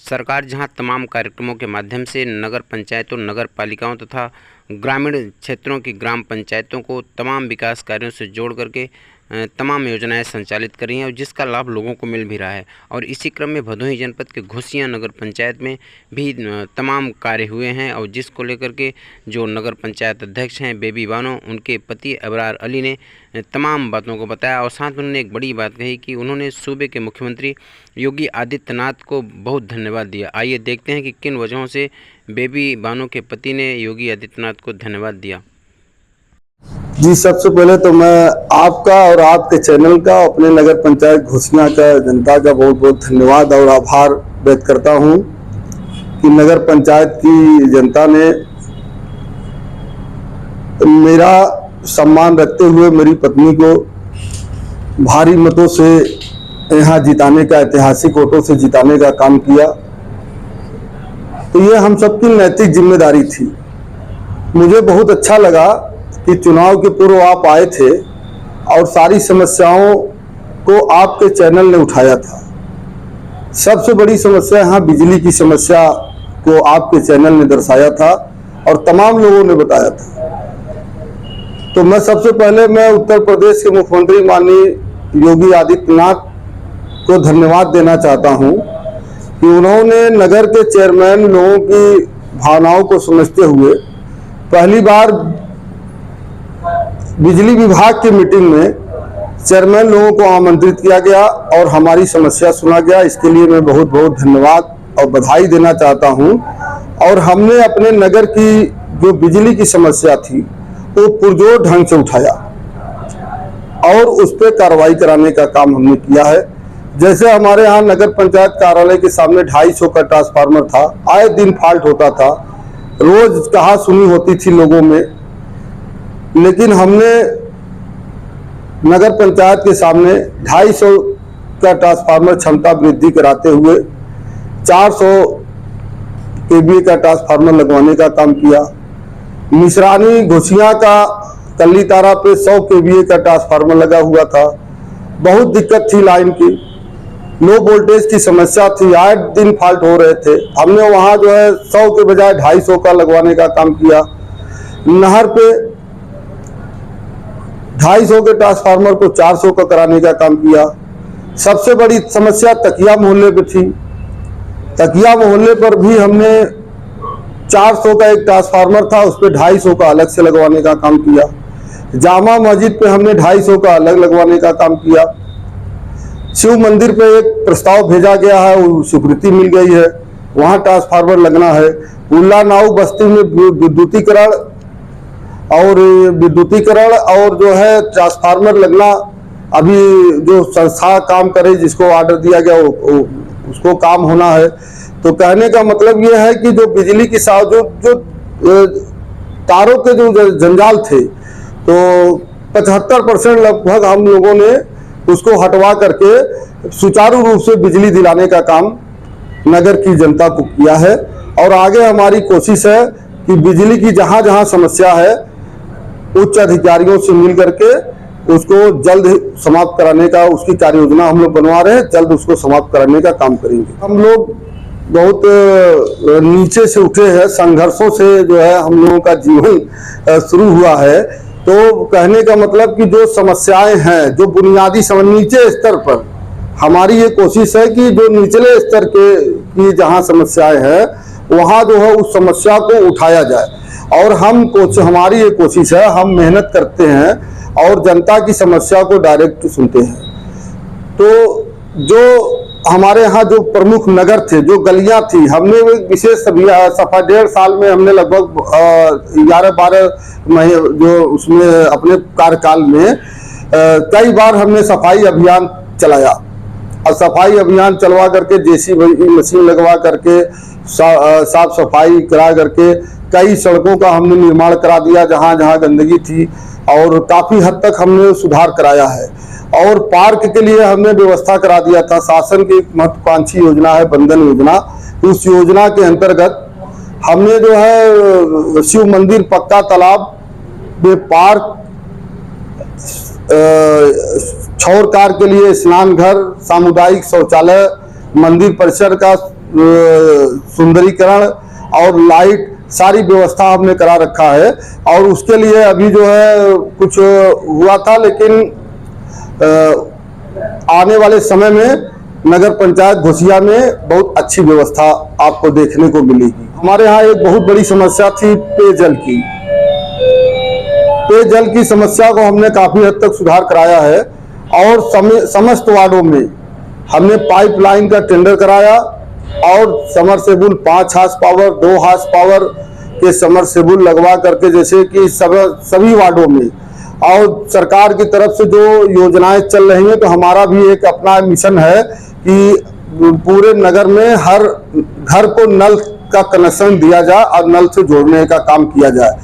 सरकार जहां तमाम कार्यक्रमों के माध्यम से नगर पंचायतों, नगर पालिकाओं तथा ग्रामीण क्षेत्रों की ग्राम पंचायतों को तमाम विकास कार्यों से जोड़ करके तमाम योजनाएं संचालित कर रही हैं और जिसका लाभ लोगों को मिल भी रहा है। और इसी क्रम में भदोही जनपद के घोसियां नगर पंचायत में भी तमाम कार्य हुए हैं और जिसको लेकर के जो नगर पंचायत अध्यक्ष हैं बेबी बानो, उनके पति अबरार अली ने तमाम बातों को बताया और साथ में उन्होंने एक बड़ी बात कही कि उन्होंने सूबे के मुख्यमंत्री योगी आदित्यनाथ को बहुत धन्यवाद दिया। आइए देखते हैं कि किन वजहों से बेबी बानो के पति ने योगी आदित्यनाथ को धन्यवाद दिया। जी, सबसे पहले तो मैं आपका और आपके चैनल का, अपने नगर पंचायत घोसियां का जनता का बहुत बहुत धन्यवाद और आभार व्यक्त करता हूं कि नगर पंचायत की जनता ने मेरा सम्मान रखते हुए मेरी पत्नी को भारी मतों से यहाँ जिताने का, ऐतिहासिक वोटों से जिताने का काम किया। तो ये हम सबकी नैतिक जिम्मेदारी थी। मुझे बहुत अच्छा लगा कि चुनाव के पूर्व आप आए थे और सारी समस्याओं को आपके चैनल ने उठाया था। सबसे बड़ी समस्या यहाँ बिजली की समस्या को आपके चैनल ने दर्शाया था और तमाम लोगों ने बताया था। तो मैं सबसे पहले उत्तर प्रदेश के मुख्यमंत्री माननीय योगी आदित्यनाथ को धन्यवाद देना चाहता हूं कि उन्होंने नगर के चेयरमैन लोगों की भावनाओं को समझते हुए पहली बार बिजली विभाग की मीटिंग में चेयरमैन लोगों को आमंत्रित किया गया और हमारी समस्या सुना गया। इसके लिए मैं बहुत बहुत धन्यवाद और बधाई देना चाहता हूं। और हमने अपने नगर की जो बिजली की समस्या थी वो पुरजोर ढंग से उठाया और उस पर कार्रवाई कराने का काम हमने किया है। जैसे हमारे यहाँ नगर पंचायत कार्यालय के सामने 250 का ट्रांसफार्मर था, आए दिन फॉल्ट होता था, रोज कहा सुनी होती थी लोगों में, लेकिन हमने नगर पंचायत के सामने 250 का ट्रांसफार्मर क्षमता वृद्धि कराते हुए 400 केवीए का ट्रांसफार्मर लगवाने का काम किया। मिश्रानी घोसियां का कल्ली तारा पे 100 केवीए का ट्रांसफार्मर लगा हुआ था। बहुत दिक्कत थी, लाइन की लो वोल्टेज की समस्या थी, आए दिन फॉल्ट हो रहे थे। हमने वहां जो है 100 के बजाय 250 का लगवाने का काम किया। नहर पे 250 के ट्रांसफार्मर को 400 का कराने का काम किया। सबसे बड़ी समस्या तकिया मोहल्ले पे थी। तकिया मोहल्ले पर भी हमने 400 का एक ट्रांसफार्मर था, उस पर 250 का अलग से लगवाने का काम किया। जामा मस्जिद पे हमने 250 का अलग लगवाने का काम किया। शिव मंदिर पे एक प्रस्ताव भेजा गया है, वो स्वीकृति मिल गई है, वहां ट्रांसफार्मर लगना है। उल्ला नाव बस्ती में विद्युतीकरण और जो है ट्रांसफार्मर लगना, अभी जो संस्था काम करे जिसको ऑर्डर दिया गया उसको काम होना है। तो कहने का मतलब ये है कि जो बिजली की जो तारों के जो जंजाल थे, तो 75% लगभग हम लोगों ने उसको हटवा करके सुचारू रूप से बिजली दिलाने का काम नगर की जनता को किया है। और आगे हमारी कोशिश है कि बिजली की जहां जहां समस्या है उच्च अधिकारियों से मिल करके उसको जल्द समाप्त कराने का, उसकी कार्य योजना हम लोग बनवा रहे हैं, जल्द उसको समाप्त कराने का काम करेंगे। हम लोग बहुत नीचे से उठे हैं, संघर्षों से जो है हम लोगों का जीवन शुरू हुआ है। तो कहने का मतलब कि जो समस्याएं हैं, जो बुनियादी नीचे स्तर पर, हमारी ये कोशिश है कि जो निचले स्तर की जहां समस्याएं हैं वहां जो है उस समस्या को उठाया जाए। और हमारी ये कोशिश है, हम मेहनत करते हैं और जनता की समस्या को डायरेक्ट सुनते हैं। तो जो हमारे यहाँ जो प्रमुख नगर थे, जो गलियां थी, हमने विशेष सफा 1.5 साल में हमने लगभग 11-12 महीने जो उसमें अपने कार्यकाल में कई बार हमने सफाई अभियान चलाया। और सफाई अभियान चलवा करके जेसीबी मशीन लगवा करके साफ सफाई करा करके कई सड़कों का हमने निर्माण करा दिया जहां जहां गंदगी थी, और काफी हद तक हमने सुधार कराया है। और पार्क के लिए हमने व्यवस्था करा दिया था। शासन की एक महत्वाकांक्षी योजना है बंधन योजना, उस योजना के अंतर्गत हमने जो है शिव मंदिर, पक्का तालाब में पार्क, छौर कार के लिए स्नान घर, सामुदायिक शौचालय, मंदिर परिसर का सुंदरीकरण और लाइट सारी व्यवस्था हमने करा रखा है। और उसके लिए अभी जो है कुछ हुआ था, लेकिन आने वाले समय में नगर पंचायत घोसिया में बहुत अच्छी व्यवस्था आपको देखने को मिलेगी। हमारे यहाँ एक बहुत बड़ी समस्या थी पेयजल की। पेयजल की समस्या को हमने काफी हद तक सुधार कराया है और समस्त वार्डों में हमने पाइपलाइन का टेंडर कराया और submersible 5 horse power 2 horse power के समरसेबुल लगवा करके, जैसे कि सभी वार्डों में, और सरकार की तरफ से जो योजनाएं चल रही हैं, तो हमारा भी एक अपना मिशन है कि पूरे नगर में हर घर को नल का कनेक्शन दिया जाए और नल से जोड़ने का काम किया जाए।